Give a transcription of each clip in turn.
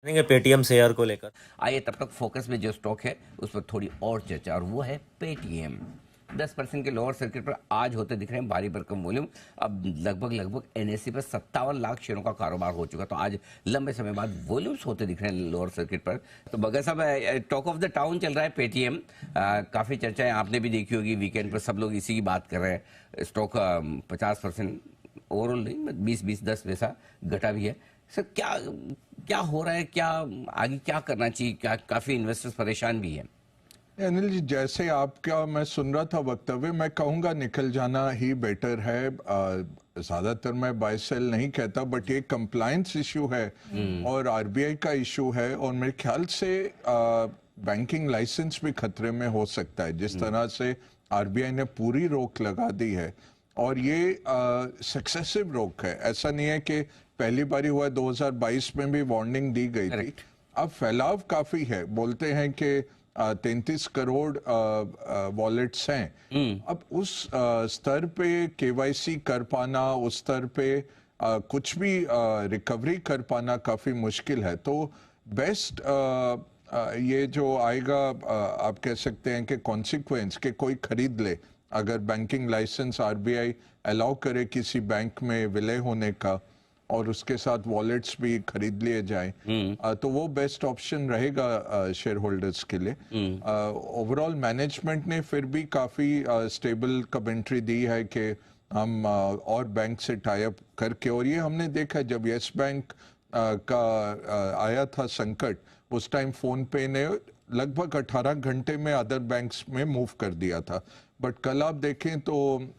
करेंगे Paytm share को लेकर। आइए तब तक फोकस में जो स्टॉक है उस पर थोड़ी और चर्चा, और वो है पेटीएम। 10% के लोअर सर्किट पर आज होते दिख रहे हैं भारी भरकम वॉल्यूम। अब लगभग एनएससी पर 57 लाख शेयरों का कारोबार हो चुका, तो आज लंबे समय बाद वॉल्यूम्स होते दिख रहे हैं लोअर सर्किट पर। तो बगैर साहब, टॉक ऑफ द टाउन चल रहा है पेटीएम। काफ़ी चर्चाएं आपने भी देखी होगी, वीकेंड पर सब लोग इसी की बात कर रहे हैं। स्टॉक 50% ओवरऑल नहीं, 20-20-10 वैसा घटा भी है। सर क्या क्या हो रहा है, क्या आगे क्या करना चाहिए? क्या काफी इन्वेस्टर्स परेशान भी हैं? अनिल जी, जैसे आपका मैं सुन रहा था वक्तव्य, मैं कहूँगा निकल जाना ही बेटर है। ज्यादातर मैं बाय सेल नहीं कहता, बट ये कंप्लायंस इशू है और आरबीआई का इशू है, और मेरे ख्याल से बैंकिंग लाइसेंस भी खतरे में हो सकता है। जिस तरह से आरबीआई ने पूरी रोक लगा दी है, और ये सक्सेसिव रोक है। ऐसा नहीं है कि पहली बारी हुआ, 2022 में भी वार्निंग दी गई थी। अब फैलाव काफी है, बोलते हैं कि 33 करोड़ वॉलेट्स हैं। अब उस स्तर पे केवाईसी कर पाना, उस स्तर पे कुछ भी रिकवरी कर पाना काफी मुश्किल है। तो बेस्ट ये जो आएगा, आप कह सकते हैं कि कॉन्सिक्वेंस के कोई खरीद ले, अगर बैंकिंग लाइसेंस आरबीआई अलाउ करे किसी बैंक में विलय होने का, और उसके साथ वॉलेट्स भी खरीद लिए जाएं, तो वो बेस्ट ऑप्शन रहेगा शेयर होल्डर्स के लिए। ओवरऑल मैनेजमेंट ने फिर भी काफ़ी स्टेबल कमेंट्री दी है कि हम और बैंक से टाई अप करके, और ये हमने देखा जब येस बैंक का आया था संकट, उस टाइम फोन पे ने लगभग 18 घंटे में अदर बैंक्स में मूव कर दिया था। बट कल आप देखें तो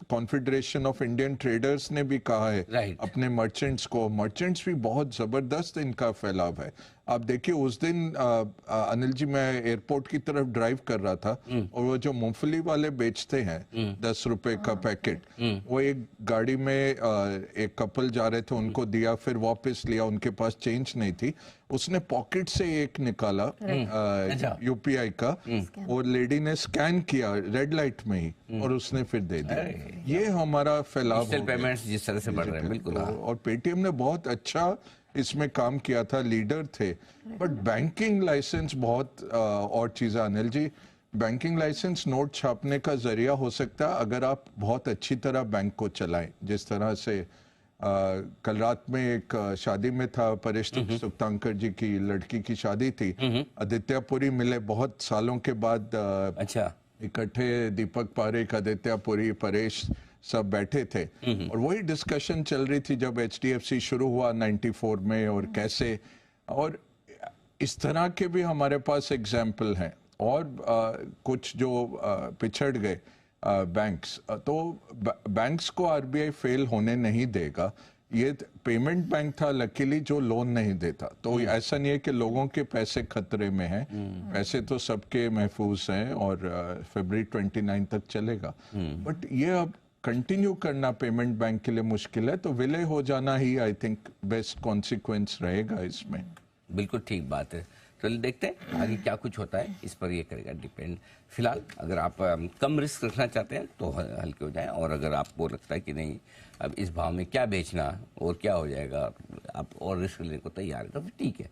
कॉन्फेडरेशन ऑफ इंडियन ट्रेडर्स ने भी कहा है अपने मर्चेंट्स को, मर्चेंट्स भी बहुत जबरदस्त इनका फैलाव है। आप देखिए उस दिन अनिल जी, मैं एयरपोर्ट की तरफ ड्राइव कर रहा था, और वो जो मूंगफली वाले बेचते हैं 10 रुपए का पैकेट, वो एक गाड़ी में एक कपल जा रहे थे, उनको दिया, फिर वापस लिया, उनके पास चेंज नहीं थी। उसने पॉकेट से एक निकाला यूपीआई का, और लेडी ने स्कैन किया रेड लाइट में ही, और उसने फिर दे दिया। ये हमारा फैलाव डिजिटल पेमेंट्स जिस तरह से बढ़ रहे हैं, बिल्कुल। और पेटीएम ने बहुत अच्छा इसमें काम किया था, लीडर थे। बट बैंकिंग लाइसेंस बहुत और चीज़ है Anil ji. Banking licence note छापने का जरिया हो सकता है अगर आप बहुत अच्छी तरह बैंक को चलाएं। जिस तरह से कल रात में एक शादी में था, परेश सुक्तांकर जी की लड़की की शादी थी, आदित्यपुरी मिले बहुत सालों के बाद। अच्छा, इकट्ठे दीपक पारेख, आदित्यपुरी, परेश सब बैठे थे, और वही डिस्कशन चल रही थी जब एचडीएफसी शुरू हुआ 94 में, और कैसे, और इस तरह के भी हमारे पास एग्जाम्पल हैं। और कुछ जो पिछड़ गए बैंक्स, तो बैंक्स को आरबीआई फेल होने नहीं देगा। ये पेमेंट बैंक था लकीली जो लोन नहीं देता, तो ऐसा नहीं है कि लोगों के पैसे खतरे में हैं। पैसे तो सबके महफूज हैं, और फरवरी 29 तक चलेगा। बट ये अब कंटिन्यू करना पेमेंट बैंक के लिए मुश्किल है, तो विलय हो जाना ही आई थिंक बेस्ट कॉन्सिक्वेंस रहेगा इसमें। बिल्कुल ठीक बात है। तो देखते हैं आगे क्या कुछ होता है, इस पर ये करेगा डिपेंड। फिलहाल अगर आप कम रिस्क रखना चाहते हैं तो हल्के हो जाएं, और अगर आपको लगता है कि नहीं अब इस भाव में क्या बेचना और क्या हो जाएगा, आप और रिस्क लेने को तैयार है, तो फिर ठीक है।